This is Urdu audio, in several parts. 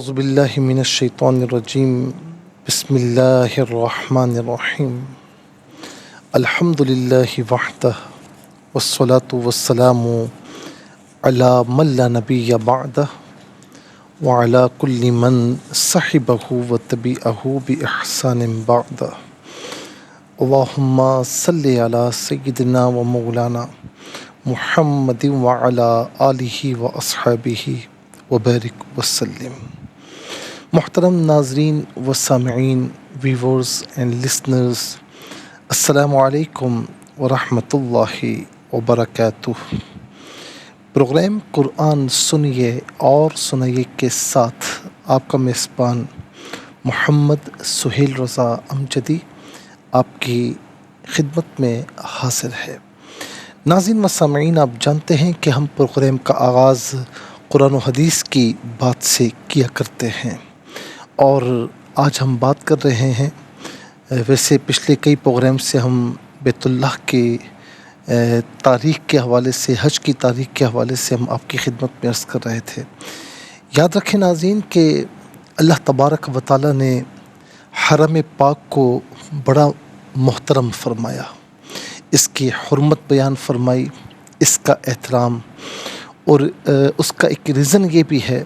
اعوذ باللہ من الشیطان الرجیم بسم اللہ الرحمن الرحیم الحمد للہ وحدہ والصلاة والسلام علی من لا نبی بعدہ وعلی کل من صحبہ وتبعہ بإحسان بعدہ اللہم صلی علی سیدنا و مولانا محمد وعلی آلہ و اصحابہ وبارک وسلم۔ محترم ناظرین و سامعین، ویورز اینڈ لسنرز، السلام علیکم ورحمۃ اللہ وبرکاتہ۔ پروگرام قرآن سنیے اور سنائیے کے ساتھ آپ کا میزبان محمد سہیل رضا امجدی آپ کی خدمت میں حاضر ہے۔ ناظرین و سامعین، آپ جانتے ہیں کہ ہم پروگرام کا آغاز قرآن و حدیث کی بات سے کیا کرتے ہیں، اور آج ہم بات کر رہے ہیں، ویسے پچھلے کئی پروگرام سے ہم بیت اللہ کے تاریخ کے حوالے سے، حج کی تاریخ کے حوالے سے ہم آپ کی خدمت میں عرض کر رہے تھے۔ یاد رکھیں ناظرین کہ اللہ تبارک و تعالیٰ نے حرم پاک کو بڑا محترم فرمایا، اس کی حرمت بیان فرمائی، اس کا احترام، اور اس کا ایک ریزن یہ بھی ہے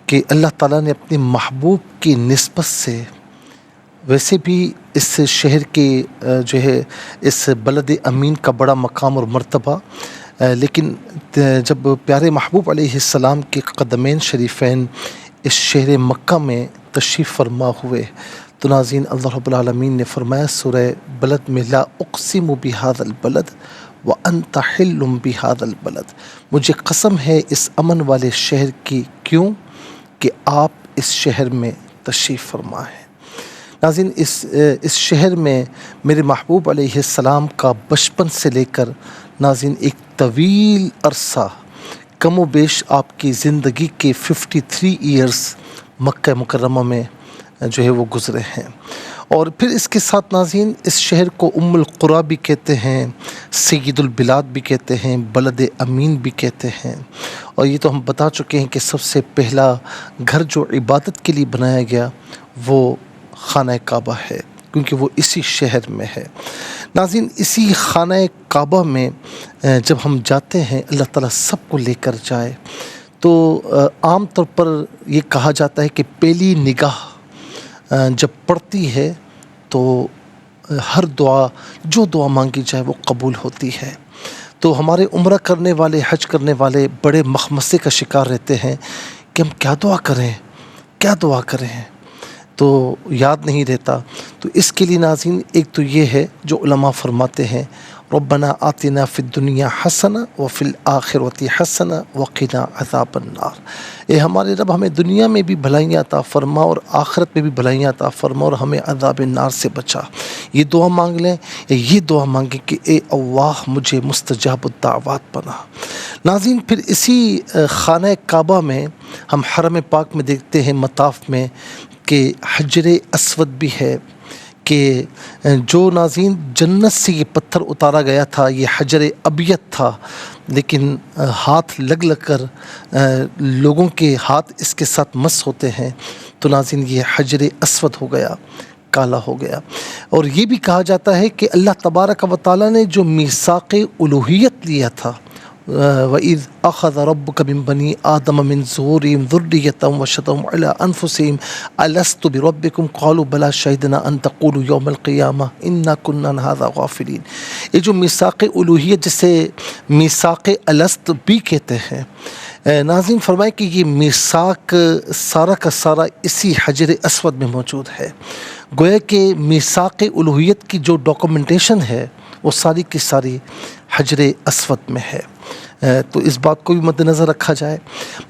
کہ اللہ تعالیٰ نے اپنے محبوب کی نسبت سے، ویسے بھی اس شہر کے جو ہے اس بلد امین کا بڑا مقام اور مرتبہ، لیکن جب پیارے محبوب علیہ السلام کے قدمین شریفین اس شہر مکہ میں تشریف فرما ہوئے تو ناظرین اللہ رب العالمین نے فرمایا سورہ بلد میں، لا اقسم بہذا البلد وانت حل بہذا البلد، مجھے قسم ہے اس امن والے شہر کی، کیوں کہ آپ اس شہر میں تشریف فرما ہیں۔ ناظرین اس شہر میں میرے محبوب علیہ السلام کا بچپن سے لے کر ناظرین ایک طویل عرصہ، کم و بیش آپ کی زندگی کے 53 ایئرز مکہ مکرمہ میں جو ہے وہ گزرے ہیں، اور پھر اس کے ساتھ ناظرین اس شہر کو ام القریٰ بھی کہتے ہیں، سید البلاد بھی کہتے ہیں، بلد امین بھی کہتے ہیں، اور یہ تو ہم بتا چکے ہیں کہ سب سے پہلا گھر جو عبادت کے لیے بنایا گیا وہ خانہ کعبہ ہے، کیونکہ وہ اسی شہر میں ہے۔ ناظرین اسی خانہ کعبہ میں جب ہم جاتے ہیں، اللہ تعالیٰ سب کو لے کر جائے، تو عام طور پر یہ کہا جاتا ہے کہ پہلی نگاہ جب پڑتی ہے تو ہر دعا، جو دعا مانگی جائے وہ قبول ہوتی ہے۔ تو ہمارے عمرہ کرنے والے، حج کرنے والے بڑے مخمصے کا شکار رہتے ہیں کہ ہم کیا دعا کریں، کیا دعا کریں، تو یاد نہیں رہتا۔ تو اس کے لیے ناظرین ایک تو یہ ہے جو علماء فرماتے ہیں، ربنا آتنا فی الدنیا حسنہ وفی الآخرۃ حسنہ وقنا عذاب النار، اے ہمارے رب ہمیں دنیا میں بھی بھلائیاں عطا فرما اور آخرت میں بھی بھلائیاں عطا فرما، اور ہمیں عذاب نار سے بچا۔ یہ دعا مانگ لیں، یا یہ دعا مانگیں کہ اے اللہ مجھے مستجاب الدعوات بنا۔ ناظرین پھر اسی خانہ کعبہ میں ہم حرم پاک میں دیکھتے ہیں، مطاف میں، کہ حجر اسود بھی ہے، کہ جو ناظرین جنت سے یہ پتھر اتارا گیا تھا، یہ حجر ابیض تھا، لیکن ہاتھ لگ کر لوگوں کے ہاتھ اس کے ساتھ مس ہوتے ہیں، تو ناظرین یہ حجر اسود ہو گیا، کالا ہو گیا۔ اور یہ بھی کہا جاتا ہے کہ اللہ تبارک و تعالیٰ نے جو میثاق الوہیت لیا تھا، وَإِذْ أَخَذَ رَبُّكَ مِن بَنِي آدَمَ مِن ظُهُورِهِمْ ذُرِّيَّتَهُمْ وَأَشْهَدَهُمْ عَلَىٰ أَنفُسِهِمْ أَلَسْتُ بِرَبِّكُمْ قَالُوا بَلَىٰ شَهِدْنَا أَن تَقُولُوا يَوْمَ الْقِيَامَةِ إِنَّا كُنَّا عَنْ هَٰذَا غَافِلِينَ، یہ جو میثاق الوہیت جسے میثاق الست بھی کہتے ہیں، ناظرین فرمائے کہ یہ میثاق سارا کا سارا اسی حجر اسود میں موجود ہے۔ گویا کہ میثاق الوہیت کی جو ڈاکومنٹیشن ہے وہ ساری کی ساری حجر اسود میں ہے، تو اس بات کو بھی مد نظر رکھا جائے۔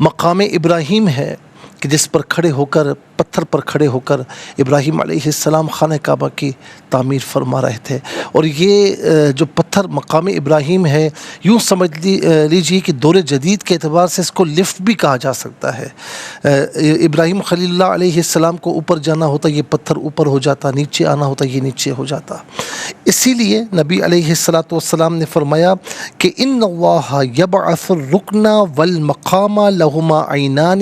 مقام ابراہیم ہے کہ جس پر کھڑے ہو کر، پتھر پر کھڑے ہو کر ابراہیم علیہ السلام خانہ کعبہ کی تعمیر فرما رہے تھے، اور یہ جو پتھر مقام ابراہیم ہے، یوں سمجھ لیجیے کہ دور جدید کے اعتبار سے اس کو لفٹ بھی کہا جا سکتا ہے۔ ابراہیم خلیل اللہ علیہ السلام کو اوپر جانا ہوتا یہ پتھر اوپر ہو جاتا، نیچے آنا ہوتا یہ نیچے ہو جاتا۔ اسی لیے نبی علیہ السلام نے فرمایا کہ ان اللہ یبعث الرکن والمقام لہما عینان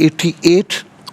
88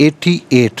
88।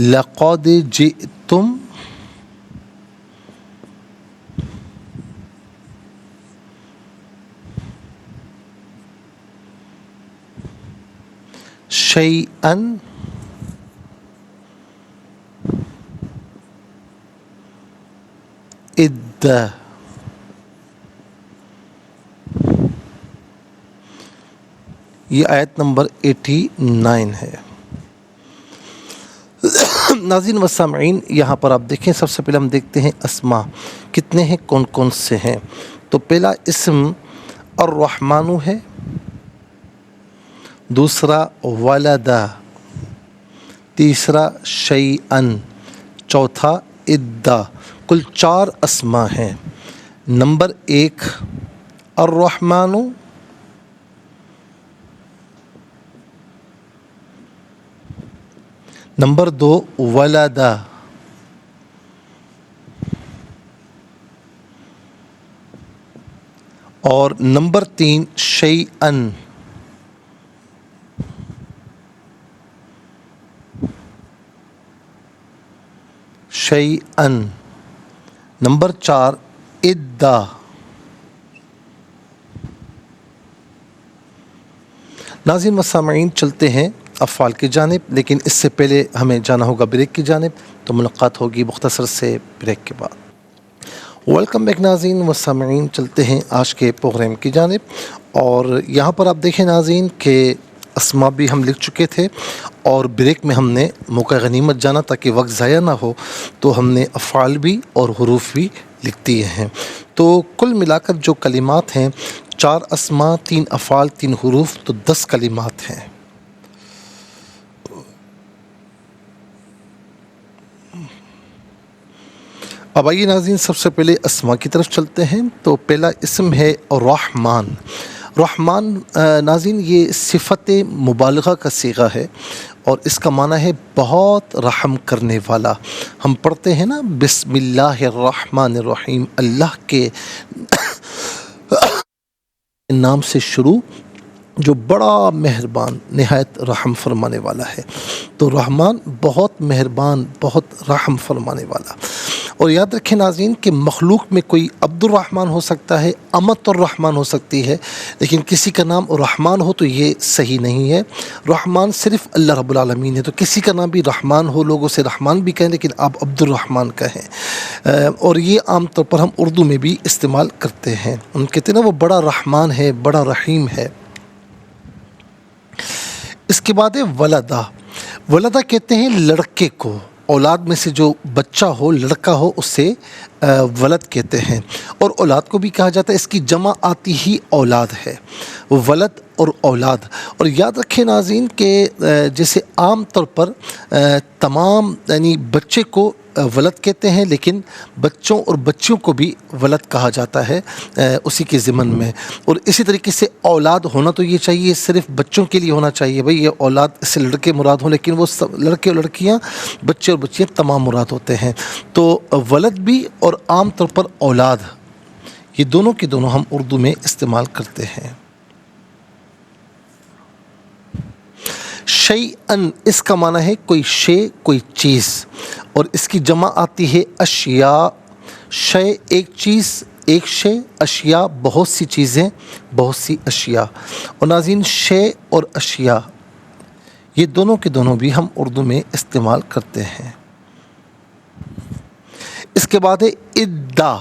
لقد جئتم شیئا ادا. یہ آیت نمبر 89 ہے. ناظرین و سامعین، یہاں پر آپ دیکھیں، سب سے پہلے ہم دیکھتے ہیں اسما کتنے ہیں، کون کون سے ہیں. تو پہلا اسم الرحمن ہے، دوسرا ولدا، تیسرا شیئن، چوتھا ادا. کل 4 اسما ہیں. نمبر 1 الرحمن، نمبر 2 ولدا، اور نمبر 3 شیئن. شیئن. نمبر 4 ادا. ناظرین و سامعین، چلتے ہیں افعال کی جانب، لیکن اس سے پہلے ہمیں جانا ہوگا بریک کی جانب. تو ملاقات ہوگی مختصر سے بریک کے بعد. ویلکم بیک ناظرین و سامعین، چلتے ہیں آج کے پروگرام کی جانب. اور یہاں پر آپ دیکھیں ناظرین کہ اسما بھی ہم لکھ چکے تھے، اور بریک میں ہم نے موقع غنیمت جانا تاکہ وقت ضائع نہ ہو، تو ہم نے افعال بھی اور حروف بھی لکھ دیے ہیں. تو کل ملا کر جو کلمات ہیں، 4 اسما، 3 افعال، 3 حروف، تو 10 کلمات ہیں. اب آئیے ناظرین، سب سے پہلے اسما کی طرف چلتے ہیں. تو پہلا اسم ہے رحمان. رحمان ناظرین یہ صفت مبالغہ کا صیغہ ہے، اور اس کا معنی ہے بہت رحم کرنے والا. ہم پڑھتے ہیں نا بسم اللہ الرحمن الرحیم، اللہ کے نام سے شروع، جو بڑا مہربان نہایت رحم فرمانے والا ہے. تو رحمان بہت مہربان، بہت رحم فرمانے والا. اور یاد رکھیں ناظرین کہ مخلوق میں کوئی عبد الرحمن ہو سکتا ہے، امت الرحمن ہو سکتی ہے، لیکن کسی کا نام رحمان ہو تو یہ صحیح نہیں ہے. رحمان صرف اللہ رب العالمین ہے. تو کسی کا نام بھی رحمان ہو، لوگ اسے رحمان بھی کہیں، لیکن آپ عبد الرحمن کہیں. اور یہ عام طور پر ہم اردو میں بھی استعمال کرتے ہیں. ہم کہتے ہیں نا وہ بڑا رحمان ہے، بڑا رحیم ہے. اس کے بعد ہے ولدا. ولدا کہتے ہیں لڑکے کو، اولاد میں سے جو بچہ ہو، لڑکا ہو، اسے ولد کہتے ہیں. اور اولاد کو بھی کہا جاتا ہے، اس کی جمع آتی ہی اولاد ہے، ولد اور اولاد. اور یاد رکھیں ناظرین کہ جیسے عام طور پر تمام یعنی بچے کو ولد کہتے ہیں، لیکن بچوں اور بچیوں کو بھی ولد کہا جاتا ہے اسی کے ضمن میں. اور اسی طریقے سے اولاد ہونا تو یہ چاہیے صرف بچوں کے لیے ہونا چاہیے، بھئی یہ اولاد اس سے لڑکے مراد ہوں، لیکن وہ سب لڑکے اور لڑکیاں، بچے اور بچیاں تمام مراد ہوتے ہیں. تو ولد بھی اور عام طور پر اولاد، یہ دونوں کے دونوں ہم اردو میں استعمال کرتے ہیں. شیئن، اس کا معنی ہے کوئی شے، کوئی چیز، اور اس کی جمع آتی ہے اشیاء. شے ایک چیز، ایک شے، اشیاء بہت سی چیزیں، بہت سی اشیاء. اور ناظرین شے اور اشیاء یہ دونوں کے دونوں بھی ہم اردو میں استعمال کرتے ہیں. اس کے بعد ہے ادا.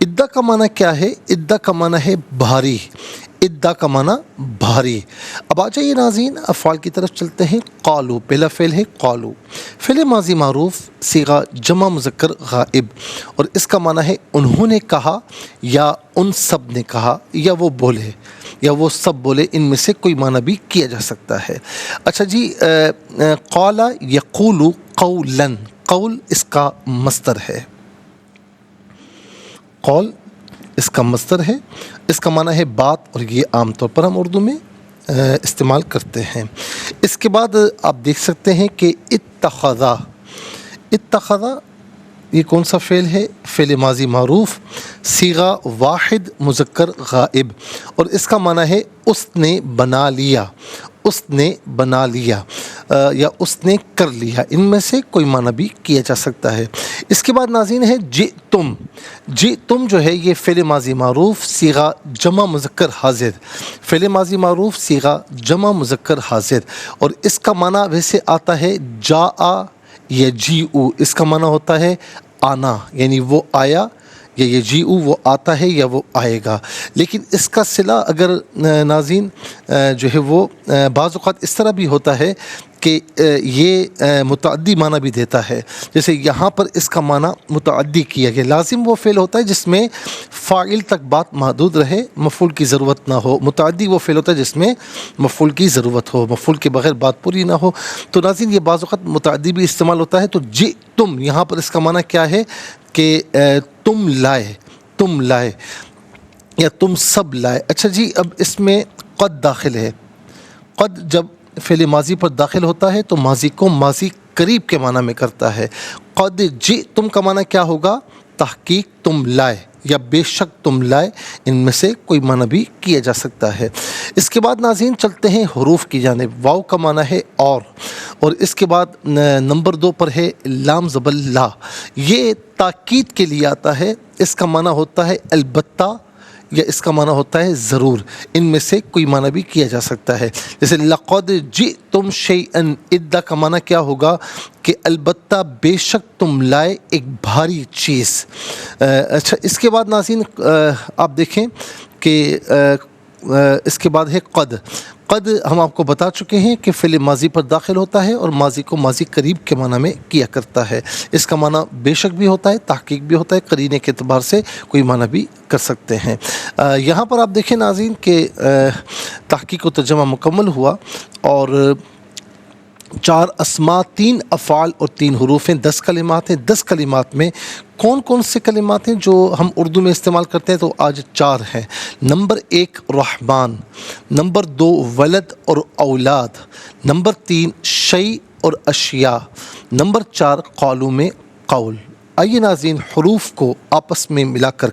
ادا کا معنی کیا ہے؟ ادا کا معنی ہے بھاری. ادا کا معنی بھاری. اب آ جائیے ناظرین افعال کی طرف چلتے ہیں. قالو، پہلا فعل ہے قالو، فعل ماضی معروف، صیغہ جمع مذکر غائب، اور اس کا معنی ہے انہوں نے کہا، یا ان سب نے کہا، یا وہ بولے، یا وہ سب بولے. ان میں سے کوئی معنی بھی کیا جا سکتا ہے. اچھا جی، قال یقول قولا، قول اس کا مصدر ہے، قول اس کا مصدر ہے، اس کا معنی ہے بات، اور یہ عام طور پر ہم اردو میں استعمال کرتے ہیں. اس کے بعد آپ دیکھ سکتے ہیں کہ اتخذا. اتخذا یہ کون سا فعل ہے؟ فعل ماضی معروف، صیغہ واحد مذکر غائب، اور اس کا معنی ہے اس نے بنا لیا، اس نے بنا لیا یا اس نے کر لیا، ان میں سے کوئی معنی بھی کیا جا سکتا ہے۔ اس کے بعد ناظرین ہے جئتم۔ جئتم جو ہے یہ فعل ماضی معروف صیغہ جمع مذکر حاضر، فعل ماضی معروف صیغہ جمع مذکر حاضر، اور اس کا معنی ویسے آتا ہے جاء یجیء، اس کا معنی ہوتا ہے آنا، یعنی وہ آیا، یا یجیء وہ آتا ہے یا وہ آئے گا۔ لیکن اس کا صلہ اگر ناظرین جو ہے وہ بعض اوقات اس طرح بھی ہوتا ہے کہ یہ متعدی معنی بھی دیتا ہے، جیسے یہاں پر اس کا معنی متعدی کیا گیا۔ لازم وہ فعل ہوتا ہے جس میں فاعل تک بات محدود رہے، مفعول کی ضرورت نہ ہو۔ متعدی وہ فعل ہوتا ہے جس میں مفعول کی ضرورت ہو، مفعول کے بغیر بات پوری نہ ہو۔ تو ناظرین یہ بعض اوقات متعدی بھی استعمال ہوتا ہے۔ تو جئتم یہاں پر اس کا معنی کیا ہے کہ تم لائے، تم لائے یا تم سب لائے۔ اچھا جی، اب اس میں قد داخل ہے۔ قد جب فعل ماضی پر داخل ہوتا ہے تو ماضی کو ماضی قریب کے معنی میں کرتا ہے۔ قد جئتم کا معنی کیا ہوگا؟ تحقیق تم لائے یا بے شک تم لائے، ان میں سے کوئی معنی بھی کیا جا سکتا ہے۔ اس کے بعد ناظرین چلتے ہیں حروف کی جانب۔ واو کا معنی ہے اور اس کے بعد نمبر 2 پر ہے لام زبر لا، یہ تاکید کے لیے آتا ہے، اس کا معنی ہوتا ہے البتہ یا اس کا معنی ہوتا ہے ضرور، ان میں سے کوئی معنی بھی کیا جا سکتا ہے۔ جیسے لقد جئتم شیئا، ادا کا معنی کیا ہوگا کہ البتہ بے شک تم لائے ایک بھاری چیز۔ اچھا، اس کے بعد ناظرین آپ دیکھیں کہ اس کے بعد ہے قد۔ قد ہم آپ کو بتا چکے ہیں کہ فعل ماضی پر داخل ہوتا ہے اور ماضی کو ماضی قریب کے معنی میں کیا کرتا ہے۔ اس کا معنی بے شک بھی ہوتا ہے، تحقیق بھی ہوتا ہے، قرینے کے اعتبار سے کوئی معنی بھی کر سکتے ہیں۔ یہاں پر آپ دیکھیں ناظرین کہ تحقیق و ترجمہ مکمل ہوا، اور 4 اسماء، 3 افعال اور 3 حروف ہیں، 10 کلمات ہیں۔ 10 کلمات میں کون کون سے کلمات ہیں جو ہم اردو میں استعمال کرتے ہیں؟ تو آج 4 ہیں۔ نمبر 1 رحمان، نمبر 2 ولد اور اولاد، نمبر 3 شیء اور اشیاء، نمبر 4 قالوا میں قول۔ آئیے ناظرین حروف کو آپس میں ملا کر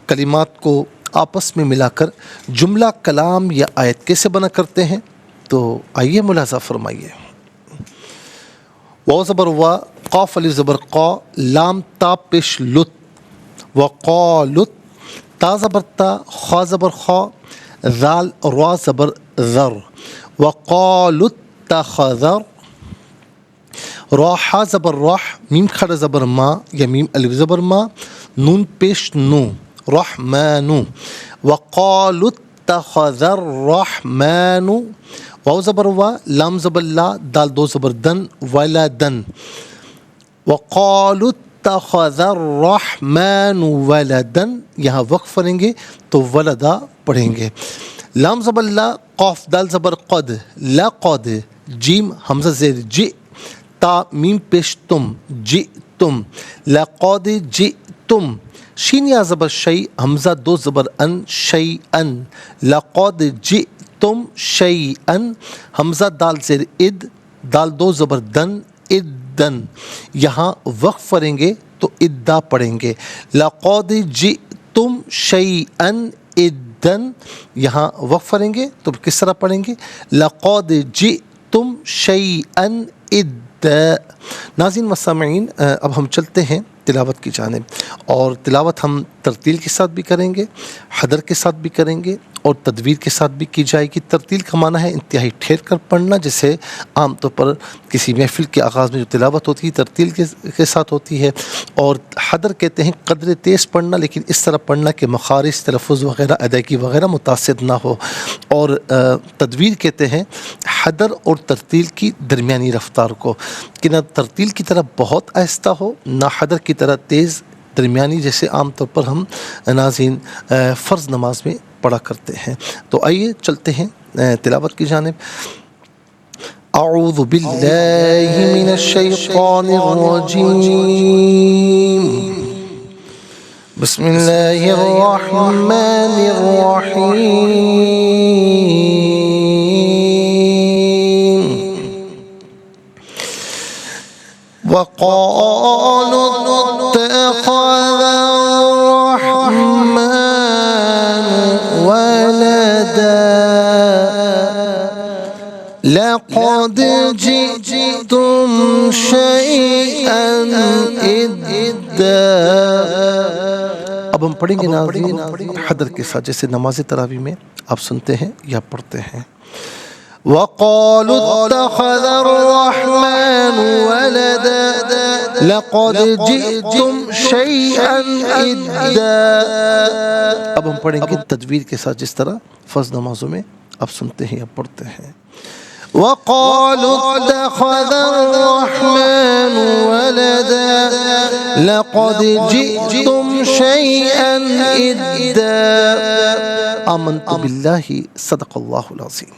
کلمات کو آپس میں ملا کر جملہ، کلام یا آیت کیسے بنا کرتے ہیں، تو آئیے ملاحظہ فرمائیے۔ واو زبر وا، قاف الف زبر قا، لام تا پیش لت، وقالت، تا زبر تا، خا زبر خا، ذال را زبر ذر، وقالت تخذر، را حا زبر راح، میم کھڑا زبر ما یا میم الف زبر ما، نون پیش نو، رحمن، وقالت اتخذ الرحمن، واو زبر وا، لام زبر لا، دال 2 زبر دن، ولدن، وقالوا اتخذ الرحمن ولدن، یہاں وقف پڑھیں گے تو ولدا پڑھیں گے۔ لام زبر لا، قاف دال زبر قد، لقد، جیم حمزہ زیر جی، تا میم پیش تم، جئتم، لقد جئتم، شین یا زبر شیء، حمزہ 2 زبر ان، شیئن، لقد جئتم شیئن، حمزہ دال زیر اد، دال 2 زبر دن، ادن، یہاں وقف پڑھیں گے تو ادا پڑھیں گے۔ لقد جئتم شیئن ادن، یہاں وقف پڑھیں گے تو کس طرح پڑھیں گے؟ لقد جئتم شیئن ادا۔ ناظرین و سامعین، اب ہم چلتے ہیں تلاوت کی جانب، اور تلاوت ہم ترتیل کے ساتھ بھی کریں گے، حدر کے ساتھ بھی کریں گے، اور تدویر کے ساتھ بھی کی جائے گی۔ ترتیل کا معنی ہے انتہائی ٹھہر کر پڑھنا، جیسے عام طور پر کسی محفل کے آغاز میں جو تلاوت ہوتی ہے ترتیل کے ساتھ ہوتی ہے، اور حدر کہتے ہیں قدر تیز پڑھنا، لیکن اس طرح پڑھنا کہ مخارج، تلفظ وغیرہ، ادائیگی وغیرہ متاثر نہ ہو، اور تدویر کہتے ہیں حدر اور ترتیل کی درمیانی رفتار کو، کہ نہ ترتیل کی طرح بہت آہستہ ہو، نہ حدر کی طرح تیز، درمیانی، جیسے عام طور پر ہم ناظرین فرض نماز میں پڑھا کرتے ہیں۔ تو آئیے چلتے ہیں تلاوت کی جانب۔ اعوذ باللہ من الشیطان الرجیم، بسم اللہ الرحمن الرحیم، وقالوا اتخذ الرحمن ولدا لقد جئتم شيئا إدا۔ اب ہم پڑھیں گے ناظرین حدر کے ساتھ، جیسے نماز تراویح میں آپ سنتے ہیں یا پڑھتے ہیں۔ وقالوا اتخذ الرحمن ولدا لقد جئتم شيئا إدا۔ اب ہم پڑھیں گے تجوید کے ساتھ، جس طرح فرض نمازوں میں آپ سنتے ہیں یا پڑھتے ہیں۔ وقالوا اتخذ الرحمن ولدا لقد جئتم شيئا إدا۔ آمنت باللہ صدق اللہ العظیم۔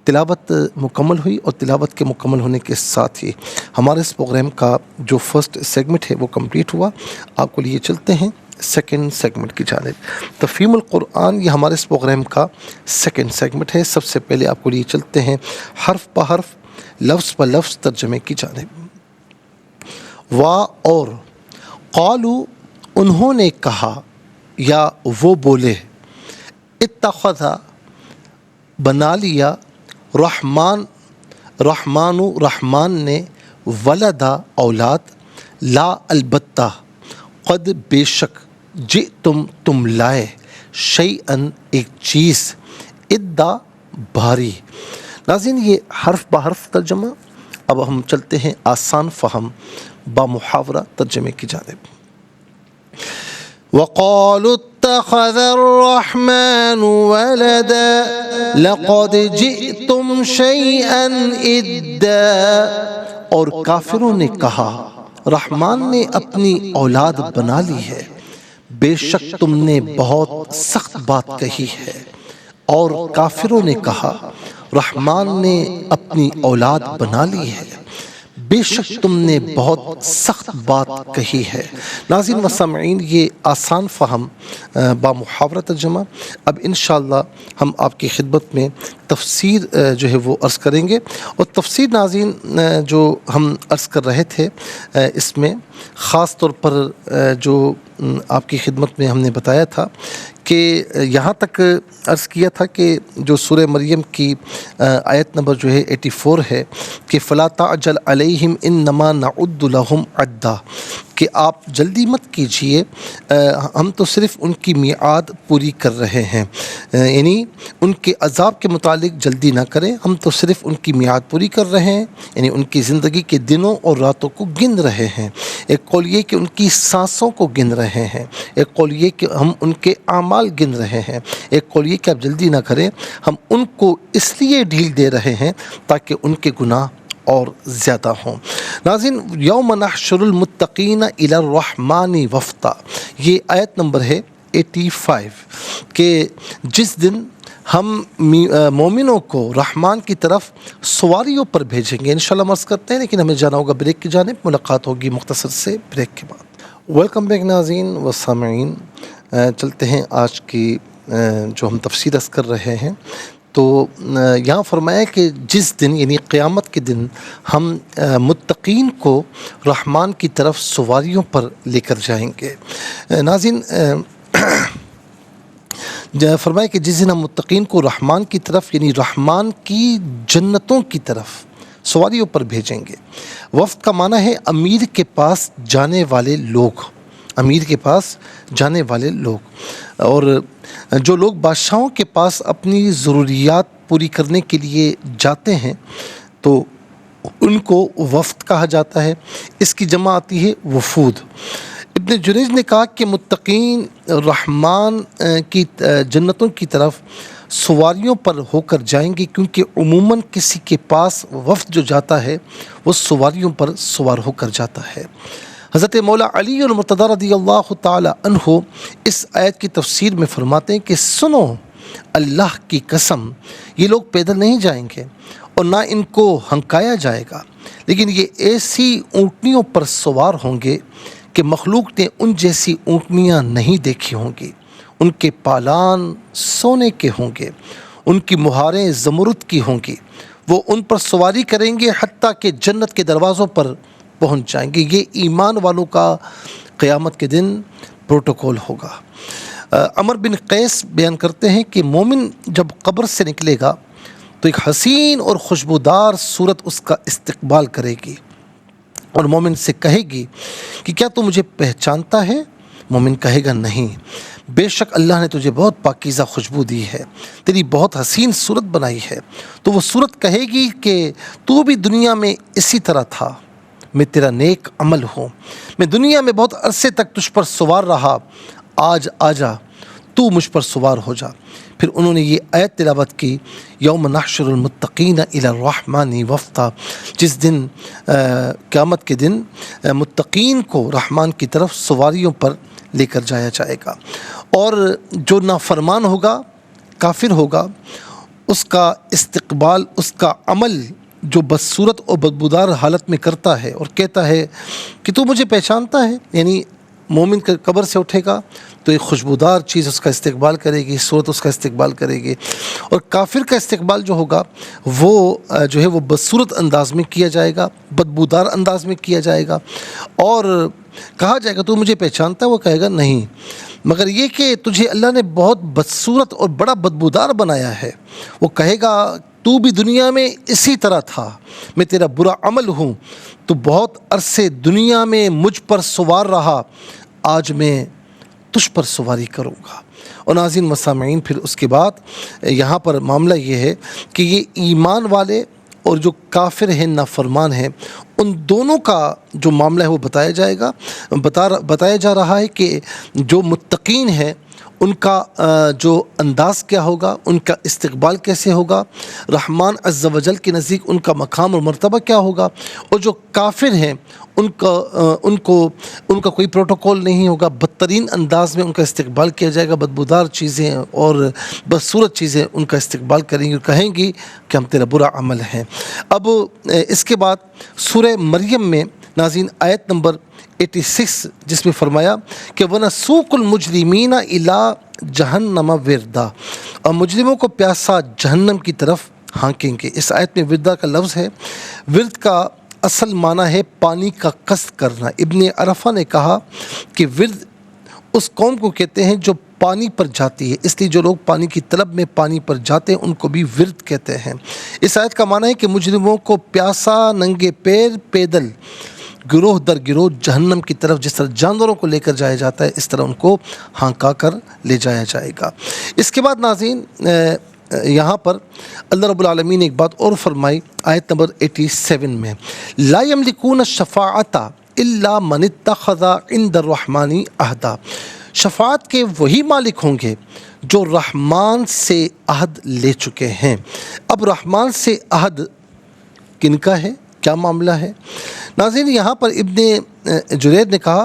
تلاوت مکمل ہوئی، اور تلاوت کے مکمل ہونے کے ساتھ ہی ہمارے اس پروگرام کا جو فرسٹ سیگمنٹ ہے وہ کمپلیٹ ہوا۔ آپ کو لیے چلتے ہیں سیکنڈ سیگمنٹ کی جانب۔ تفہیم القرآن یہ ہمارے اس پروگرام کا سیکنڈ سیگمنٹ ہے۔ سب سے پہلے آپ کو لیے چلتے ہیں حرف بہ حرف، لفظ بہ لفظ ترجمے کی جانب۔ وا اور قالو انہوں نے کہا یا وہ بولے، اتخذ بنا لیا، رحمان نے، ولدا اولاد، لا البتہ، قد بے شک، تم لائے، شیئن ایک چیز، ادا بھاری۔ ناظرین یہ حرف بہ حرف ترجمہ۔ اب ہم چلتے ہیں آسان فہم با محاورہ ترجمے کی جانب۔ وقالوا اتخذ الرحمن ولدا لقد جئتم شيئا إدا۔ اور کافروں نے کہا رحمان نے اپنی اولاد بنا لی ہے، بے شک تم نے بہت سخت بات کہی ہے۔ اور کافروں نے کہا رحمان نے اپنی اولاد بنا لی ہے، بے شک تم نے بہت سخت بات کہی ہے۔ ناظرین و سامعین یہ آسان فہم با محاورہ ترجمہ۔ اب انشاءاللہ ہم آپ کی خدمت میں تفسیر جو ہے وہ عرض کریں گے، اور تفسیر ناظرین جو ہم عرض کر رہے تھے اس میں خاص طور پر جو آپ کی خدمت میں ہم نے بتایا تھا کہ یہاں تک عرض کیا تھا کہ جو سورہ مریم کی آیت نمبر جو ہے 84 ہے کہ فلا تعجل علیہم انما نعد لہم عدا، کہ آپ جلدی مت کیجئے، ہم تو صرف ان کی میعاد پوری کر رہے ہیں، یعنی ان کے عذاب کے متعلق جلدی نہ کریں، ہم تو صرف ان کی میعاد پوری کر رہے ہیں، یعنی ان کی زندگی کے دنوں اور راتوں کو گن رہے ہیں۔ ایک قول یہ کہ ان کی سانسوں کو گن رہے ہیں، ایک قول یہ کہ ہم ان کے اعمال گن رہے ہیں، ایک قول یہ کہ آپ جلدی نہ کریں، ہم ان کو اس لیے ڈھیل دے رہے ہیں تاکہ ان کے گناہ اور زیادہ ہوں۔ ناظرین یوم نحشر المتقین الی الرحمن وفدا، یہ آیت نمبر ہے 85 کہ جس دن ہم مومنوں کو رحمان کی طرف سواریوں پر بھیجیں گے۔ انشاءاللہ ہم عرض کرتے ہیں، لیکن ہمیں جانا ہوگا بریک کی جانب، ملاقات ہوگی مختصر سے بریک کے بعد۔ ویلکم بیک ناظرین و سامعین، چلتے ہیں آج کی جو ہم تفسیر عرض کر رہے ہیں، تو یہاں فرمایا کہ جس دن یعنی قیامت کے دن ہم متقین کو رحمان کی طرف سواریوں پر لے کر جائیں گے۔ ناظرین فرمایا کہ جس دن ہم متقین کو رحمان کی طرف یعنی رحمان کی جنتوں کی طرف سواریوں پر بھیجیں گے۔ وفد کا معنی ہے امیر کے پاس جانے والے لوگ، امیر کے پاس جانے والے لوگ، اور جو لوگ بادشاہوں کے پاس اپنی ضروریات پوری کرنے کے لیے جاتے ہیں تو ان کو وفد کہا جاتا ہے۔ اس کی جمع آتی ہے وفود۔ ابن جریج نے کہا کہ متقین رحمان کی جنتوں کی طرف سواریوں پر ہو کر جائیں گے، کیونکہ عموماً کسی کے پاس وفد جو جاتا ہے وہ سواریوں پر سوار ہو کر جاتا ہے۔ حضرت مولا علی المرتضیٰ رضی اللہ تعالی عنہ اس آیت کی تفسیر میں فرماتے ہیں کہ سنو اللہ کی قسم، یہ لوگ پیدل نہیں جائیں گے اور نہ ان کو ہنکایا جائے گا، لیکن یہ ایسی اونٹنیوں پر سوار ہوں گے کہ مخلوق نے ان جیسی اونٹنیاں نہیں دیکھی ہوں گی۔ ان کے پالان سونے کے ہوں گے، ان کی مہاریں زمرد کی ہوں گی، وہ ان پر سواری کریں گے حتیٰ کہ جنت کے دروازوں پر پہنچ جائیں گے۔ یہ ایمان والوں کا قیامت کے دن پروٹوکول ہوگا۔ عمر بن قیس بیان کرتے ہیں کہ مومن جب قبر سے نکلے گا تو ایک حسین اور خوشبودار صورت اس کا استقبال کرے گی اور مومن سے کہے گی کہ کیا تو مجھے پہچانتا ہے؟ مومن کہے گا نہیں، بے شک اللہ نے تجھے بہت پاکیزہ خوشبو دی ہے، تیری بہت حسین صورت بنائی ہے۔ تو وہ صورت کہے گی کہ تو بھی دنیا میں اسی طرح تھا، میں تیرا نیک عمل ہوں، میں دنیا میں بہت عرصے تک تجھ پر سوار رہا، آج آجا تو مجھ پر سوار ہو جا۔ پھر انہوں نے یہ آیت تلاوت کی، یوم نحشر المتقین الی الرحمن وفدا، جس دن قیامت کے دن متقین کو رحمان کی طرف سواریوں پر لے کر جایا جائے گا، اور جو نافرمان ہوگا، کافر ہوگا، اس کا استقبال، اس کا عمل جو بدصورت اور بدبودار حالت میں کرتا ہے اور کہتا ہے کہ تو مجھے پہچانتا ہے، یعنی مومن کا قبر سے اٹھے گا تو ایک خوشبودار چیز اس کا استقبال کرے گی، صورت اس کا استقبال کرے گی، اور کافر کا استقبال جو ہوگا وہ جو ہے وہ بدصورت انداز میں کیا جائے گا، بدبودار انداز میں کیا جائے گا، اور کہا جائے گا تو مجھے پہچانتا ہے؟ وہ کہے گا نہیں، مگر یہ کہ تجھے اللہ نے بہت بدصورت اور بڑا بدبودار بنایا ہے۔ وہ کہے گا تو بھی دنیا میں اسی طرح تھا، میں تیرا برا عمل ہوں، تو بہت عرصے دنیا میں مجھ پر سوار رہا، آج میں تجھ پر سواری کروں گا۔ اور ناظرین مسامعین، پھر اس کے بعد یہاں پر معاملہ یہ ہے کہ یہ ایمان والے اور جو کافر ہیں، نافرمان ہیں، ان دونوں کا جو معاملہ ہے وہ بتایا جائے گا۔ بتایا جا رہا ہے کہ جو متقین ہیں ان کا جو انداز کیا ہوگا، ان کا استقبال کیسے ہوگا، رحمان عز و جل کے نزدیک ان کا مقام اور مرتبہ کیا ہوگا، اور جو کافر ہیں ان کا کوئی پروٹوکول نہیں ہوگا، بدترین انداز میں ان کا استقبال کیا جائے گا، بدبودار چیزیں اور بدصورت چیزیں ان کا استقبال کریں گی اور کہیں گی کہ ہم تیرا برا عمل ہیں۔ اب اس کے بعد سورہ مریم میں ناظرین آیت نمبر 86 جس میں فرمایا کہ وَنَسُوقُ الْمُجْرِمِينَ إِلَىٰ جَهَنَّمَ وِرْدًا، اور مجرموں کو پیاسا جہنم کی طرف ہانکیں گے۔ اس آیت میں وردا کا لفظ ہے۔ ورد کا اصل معنی ہے پانی کا قصد کرنا۔ ابن عرفہ نے کہا کہ ورد اس قوم کو کہتے ہیں جو پانی پر جاتی ہے، اس لیے جو لوگ پانی کی طلب میں پانی پر جاتے ہیں ان کو بھی ورد کہتے ہیں۔ اس آیت کا معنی ہے کہ مجرموں کو پیاسا ننگے پیر پیدل گروہ در گروہ جہنم کی طرف، جس طرح جانوروں کو لے کر جایا جاتا ہے اس طرح ان کو ہانکا کر لے جایا جائے گا۔ اس کے بعد ناظرین یہاں پر اللہ رب العالمین نے ایک بات اور فرمائی آیت نمبر 87 میں، لا یملکون الشفاعۃ الا من اتخذ عند الرحمن عہدا، شفاعت کے وہی مالک ہوں گے جو رحمان سے عہد لے چکے ہیں۔ اب رحمان سے عہد کن کا ہے، کیا معاملہ ہے؟ ناظرین یہاں پر ابن جریر نے کہا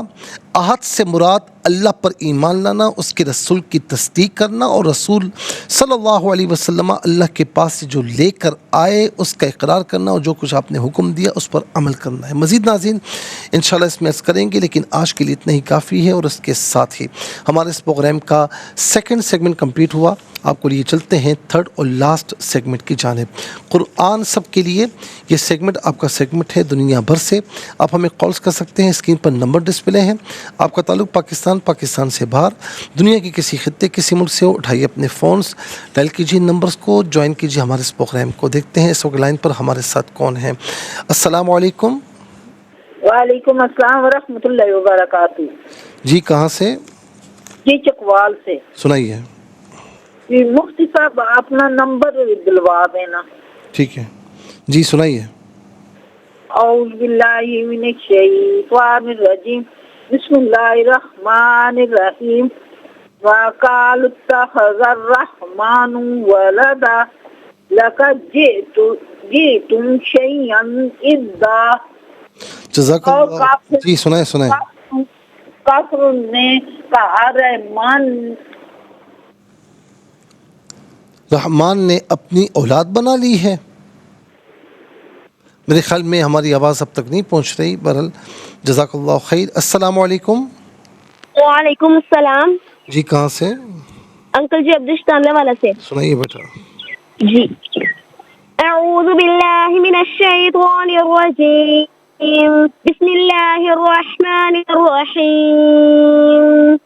عہد سے مراد اللہ پر ایمان لانا، اس کے رسول کی تصدیق کرنا، اور رسول صلی اللہ علیہ وسلم اللہ کے پاس سے جو لے کر آئے اس کا اقرار کرنا، اور جو کچھ آپ نے حکم دیا اس پر عمل کرنا ہے۔ مزید ناظرین انشاءاللہ اس میں عرض کریں گے، لیکن آج کے لیے اتنا ہی کافی ہے، اور اس کے ساتھ ہی ہمارے اس پروگرام کا سیکنڈ سیگمنٹ کمپلیٹ ہوا۔ آپ کو لیے چلتے ہیں تھرڈ اور لاسٹ سیگمنٹ کی جانب، قرآن سب کے لیے۔ یہ سیگمنٹ آپ کا سیگمنٹ ہے دنیا بھر سے، آپ ہمیں کالز کر سکتے ہیں، اسکرین پر نمبر ڈسپلے ہیں۔ آپ کا تعلق پاکستان سے باہر دنیا کے کسی خطے کسی ملک سے ہو، اٹھائیے اپنے فونز، ڈائل کیجیے نمبرز کو، جوائن کیجیے ہمارے اس پروگرام کو۔ دیکھتے ہیں اس وقت لائن پر ہمارے ساتھ کون ہیں۔ السلام علیکم۔ وعلیکم السلام ورحمۃ اللہ وبرکاتہ۔ جی کہاں سے؟ جی چکوال سے۔ سنائیے۔ جی مفتی صاحب اپنا نمبر دلوا دینا۔ ٹھیک ہے جی سنائیے۔ اعوذ باللہ من الشیطان الرجیم، بسم اللہ الرحمن الرحیم، وقالوا اتخذ الرحمن ولدا لقد جئتم شیئا ادا۔ جزاک اللہ۔ جی سنائیں۔ کافر نے کہا رحمان نے اپنی اولاد بنا لی ہے۔ میرے خیال میں ہماری آواز اب تک نہیں پہنچ رہی، بہرحال جزاک اللہ خیر۔ السلام علیکم۔ وعلیکم السلام۔ جی کہاں سے؟ انکل جی عبدالشتانلہ والا سے۔ سنائیے بیٹا۔ جی اعوذ باللہ من الشیطان الرجیم، بسم الله الرحمن الرحيم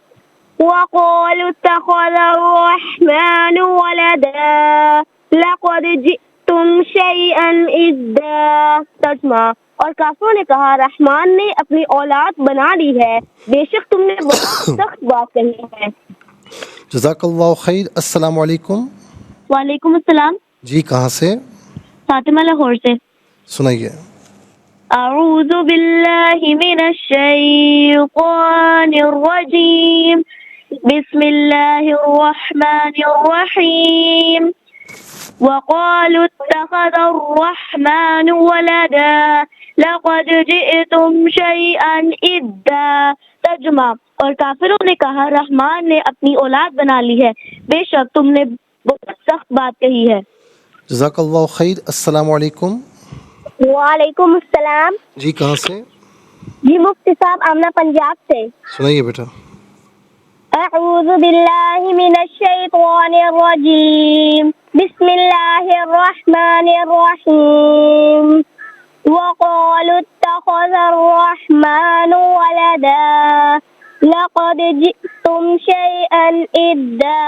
وقالوا اتخذ الرحمن ولدا لقد جئتم شيئا إدا. ترجمہ: اور کافروں نے کہا رحمان نے اپنی اولاد بنا لی ہے، بے شک تم نے بہت سخت بات کہی ہے. جزاک اللہ خیر. السلام علیکم. وعلیکم السلام. جی کہاں سے؟ فاطمہ لاہور سے. سنائیے. اعوذ باللہ من الشیطان الرجیم بسم اللہ الرحمن الرحیم وقالوا اتخذ الرحمن ولدا لقد جئتم شیئا ادا. ترجمہ: اور کافروں نے کہا رحمان نے اپنی اولاد بنا لی ہے، بے شک تم نے بہت سخت بات کہی ہے. جزاک اللہ خیر. السلام علیکم. وعلیکم السلام. جی کہاں سے؟ جی مفتی صاحب آمنہ پنجاب سے. سنائیے بیٹا. اعوذ باللہ من الشیطان الرجیم بسم اللہ الرحمن الرحیم وقالوا اتخذ الرحمن ولدا لقد جئتم شیئا ادا.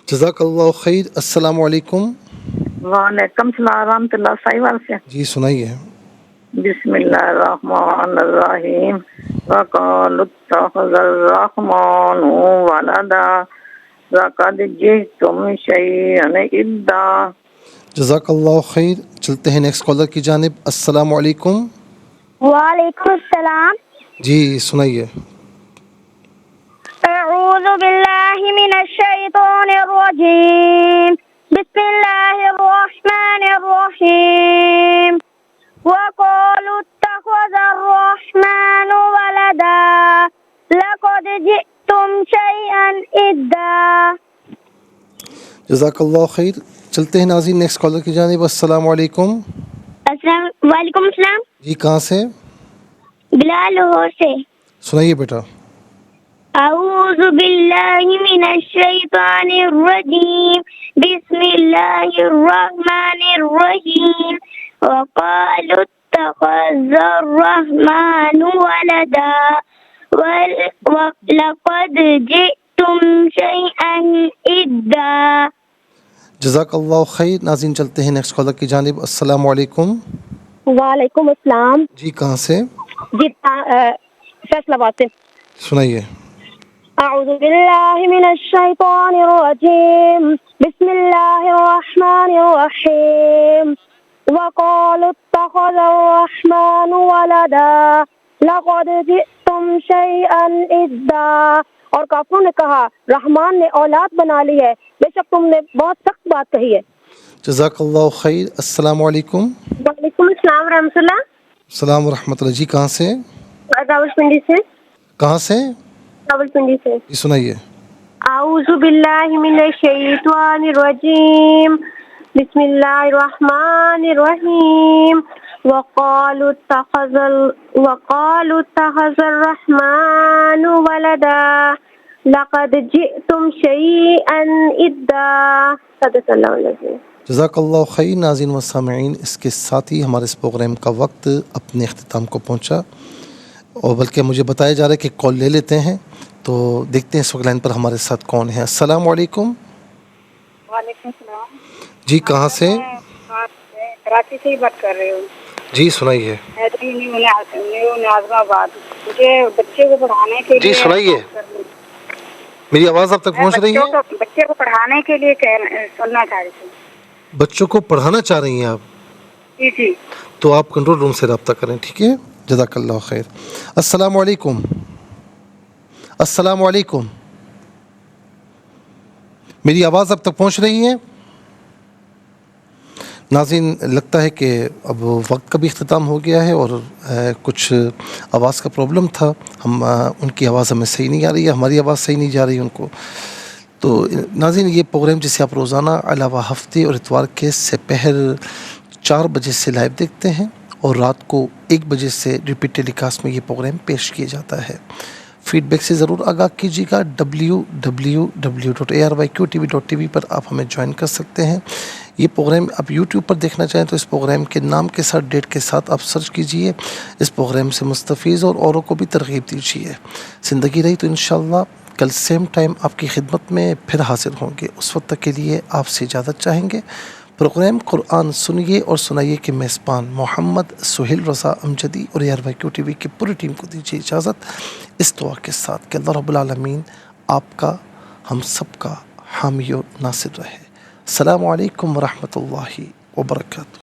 جزاک اللہ خیر. السلام علیکم. وعلیکم السلام ورحمۃ اللہ. سائیوال سے. جی سنائیے. بسم اللہ الرحمن الرحیم وقالوا اتخذ الرحمن ولدا لقد جئتم شیئا ادا. جزاک اللہ خیر. چلتے ہیں نیکسٹ کالر کی جانب. السلام علیکم. وعلیکم السلام. جی سنائیے. اعوذ باللہ من الشیطان الرجیم بسم اللہ الرحمن الرحیم وقالوا اتخذ الرحمن ولدا لقد جئتم شیئا ادا. جزاک اللہ خیر. چلتے ہیں ناظرین نیکسٹ کالر کی جانب. السلام علیکم. وعلیکم السلام. جی کہاں سے؟ بلال لاہور سے. سنائیے بیٹا. اعوذ باللہ من الشیطان الرجیم بسم اللہ الرحمن الرحیم وقالوا اتخذ الرحمن ولدا لقد جئتم شیئا ادا. جزاک اللہ خیر. ناظرین چلتے ہیں نیکسٹ کالر کی جانب. السلام علیکم. وعلیکم السلام. جی کہاں سے؟ جی فیصل آباد سے. سنائیے. اعوذ باللہ من الشیطان الرجیم بسم اللہ الرحمن الرحیم وقالوا اتخذ الرحمن ولدا لقد جئتم شیئا ادا. اور کافروں نے کہا رحمان نے اولاد بنا لی ہے، بے شک تم نے بہت سخت بات کہی ہے. جزاک اللہ خیر. السلام علیکم. وعلیکم السلام ورحمۃ اللہ. السلام ورحمۃ اللہ. جی کہاں سے؟ راولپنڈی سے. کہاں سے؟ راولپنڈی سے. جی سنائیے. اعوذ باللہ من الشیطان الرجیم بسم اللہ الرحمن الرحیم وقالوا اتخذ الرحمن ولدا لقد جئتم شیئا ادا. صدق اللہ العظیم. جزاک اللہ خیر. ناظرین و سامعین، اس کے ساتھ ہی ہمارے اس پروگرام کا وقت اپنے اختتام کو پہنچا، اور بلکہ مجھے بتایا جا رہا ہے کہ کال لے لیتے ہیں، تو دیکھتے ہیں اس وقت لائن پر ہمارے ساتھ کون ہے. السلام علیکم. وعلیکم السلام. جی کہاں سے؟ کراچی سے ہی بات کر رہی ہوں. جی سنائیے. نیو ناظم آباد. مجھے بچے کو پڑھانے کے لیے. جی سنائیے. میری آواز اب تک پہنچ رہی ہے؟ بچے کو پڑھانے کے لیے سننا چاہ رہی تھی. بچوں کو پڑھانا چاہ رہی ہیں آپ؟ جی جی. تو آپ کنٹرول روم سے رابطہ کریں، ٹھیک ہے؟ جزاک اللہ خیر. السلام علیکم. السلام علیکم. میری آواز اب تک پہنچ رہی ہے؟ ناظرین لگتا ہے کہ اب وقت کا بھی اختتام ہو گیا ہے، اور کچھ آواز کا پرابلم تھا. ہم ان کی آواز ہمیں صحیح نہیں آ رہی ہے، ہماری آواز صحیح نہیں جا رہی ان کو. تو ناظرین یہ پروگرام جسے آپ روزانہ علاوہ ہفتے اور اتوار کے سپہر 4 بجے سے لائیو دیکھتے ہیں، اور رات کو 1 بجے سے ریپیٹ ٹیلی کاسٹ میں یہ پروگرام پیش کیا جاتا ہے. فیڈ بیک سے ضرور آگاہ کیجیے گا. www.arYQTV.tv پر آپ ہمیں جوائن کر سکتے ہیں، یہ پروگرام آپ یوٹیوب پر دیکھنا چاہیں تو اس پروگرام کے نام کے ساتھ ڈیٹ کے ساتھ آپ سرچ کیجئے، اس پروگرام سے مستفیض اور اوروں کو بھی ترغیب دیجیے۔ زندگی رہی تو انشاءاللہ کل سیم ٹائم آپ کی خدمت میں پھر حاضر ہوں گے۔ اس وقت تک کے لیے آپ سے اجازت چاہیں گے۔ پروگرام قرآن سنیے اور سنائیے کے میزبان محمد سہیل رضا امجدی اور ARYQ TV کی پوری ٹیم کو دیجیے اجازت، اس دعا کے ساتھ کہ اللہ رب العالمین آپ کا، ہم سب کا حامی و ناصر رہے۔ السلام علیکم ورحمۃ اللہ وبرکاتہ۔